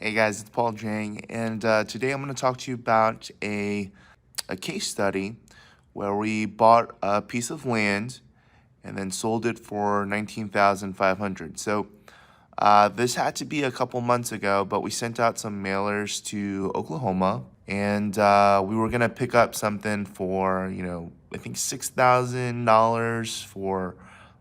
Hey guys, it's Paul Jang, and today I'm going to talk to you about a case study where we bought a piece of land and then sold it for $19,500. So this had to be a couple months ago, but we sent out some mailers to Oklahoma, and we were going to pick up something for, I think $6,000 for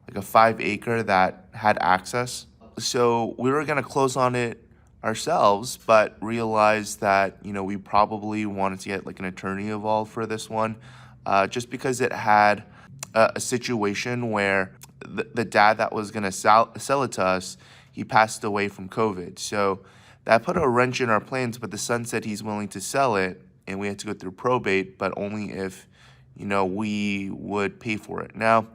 like a 5 acre that had access. So we were going to close on it ourselves, but realized that, we probably wanted to get like an attorney involved for this one, just because it had a situation where the dad that was going to sell it to us, he passed away from COVID. So that put a wrench in our plans, but the son said he's willing to sell it, and we had to go through probate, but only if, we would pay for it. Now,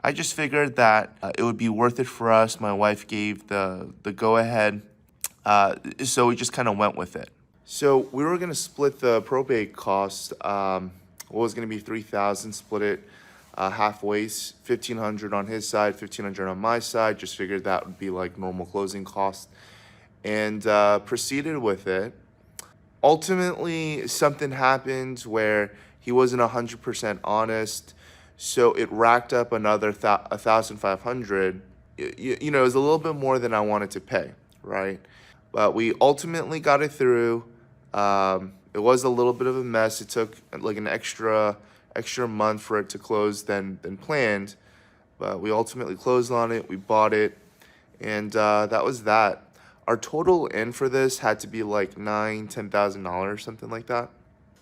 I just figured that it would be worth it for us. My wife gave the go-ahead, so we just kind of went with it. So we were going to split the probate cost. What was going to be $3,000, split it halfway, $1,500 on his side, $1,500 on my side. Just figured that would be like normal closing costs, and proceeded with it. Ultimately, something happened where he wasn't 100% honest, so it racked up another $1,500. It was a little bit more than I wanted to pay, right? But we ultimately got it through. It was a little bit of a mess. It took like an extra month for it to close than planned. But we ultimately closed on it. We bought it, and that was that. Our total in for this had to be like $10,000, something like that.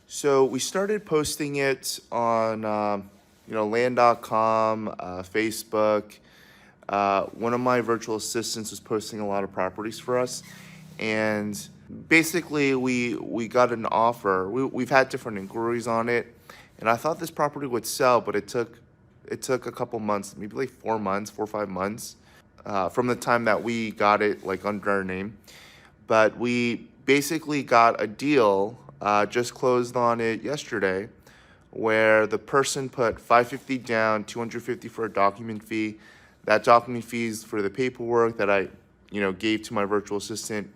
So we started posting it on land.com, Facebook. One of my virtual assistants was posting a lot of properties for us, and basically we got an offer. We've had different inquiries on it, and I thought this property would sell, but it took a couple months, maybe like 4 or 5 months, from the time that we got it like under our name. But we basically got a deal, just closed on it yesterday, where the person put $550 down, $250 for a document fee. That document fee is for the paperwork that I gave to my virtual assistant,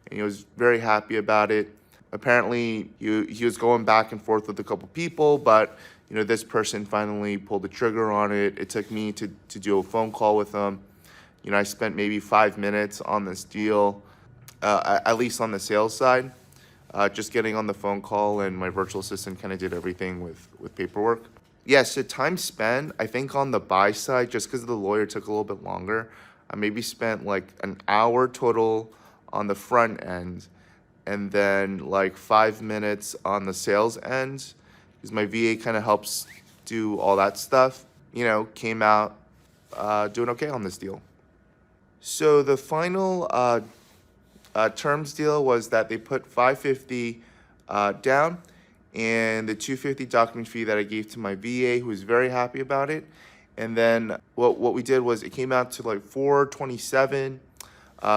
and he was very happy about it. Apparently he was going back and forth with a couple people, but this person finally pulled the trigger on it. It took me to do a phone call with him. I spent maybe 5 minutes on this deal, at least on the sales side, just getting on the phone call, and my virtual assistant kind of did everything with paperwork. Yes, so time spent, I think on the buy side, just because the lawyer took a little bit longer, I maybe spent like an hour total on the front end, and then like 5 minutes on the sales end, because my VA kind of helps do all that stuff. Came out doing okay on this deal. So the final terms deal was that they put $550 down, and the $250 document fee that I gave to my VA, who was very happy about it. And then what we did was it came out to like $427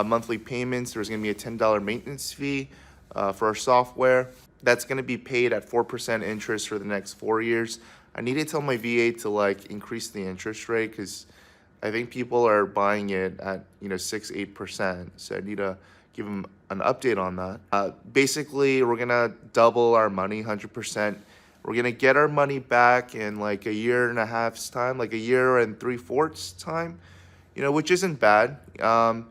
monthly payments. There was going to be a $10 maintenance fee for our software. That's going to be paid at 4% interest for the next 4 years. I need to tell my VA to like increase the interest rate, because I think people are buying it at 6-8%. So I need to give them an update on that. Basically, we're gonna double our money, 100%. We're gonna get our money back in like a year and a half's time, like a year and 3/4 time, which isn't bad. And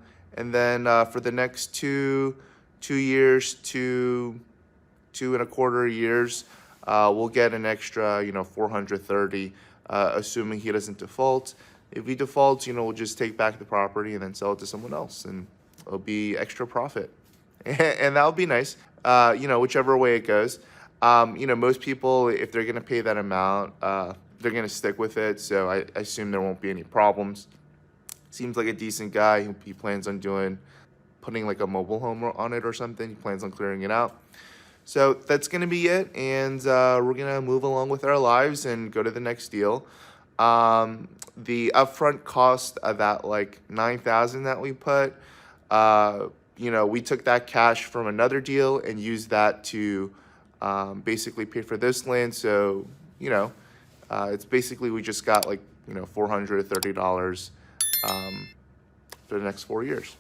then for the next two years, 2.25 years, we'll get an extra, $430, assuming he doesn't default. If he defaults, we'll just take back the property and then sell it to someone else, and it'll be extra profit. And that'll be nice, whichever way it goes. Most people, if they're going to pay that amount, they're going to stick with it. So I assume there won't be any problems. Seems like a decent guy. He plans on putting like a mobile home on it or something. He plans on clearing it out. So that's going to be it. And we're going to move along with our lives and go to the next deal. The upfront cost of that like $9,000 that we put, we took that cash from another deal and used that to basically pay for this land. So it's basically we just got like $430 for the next 4 years.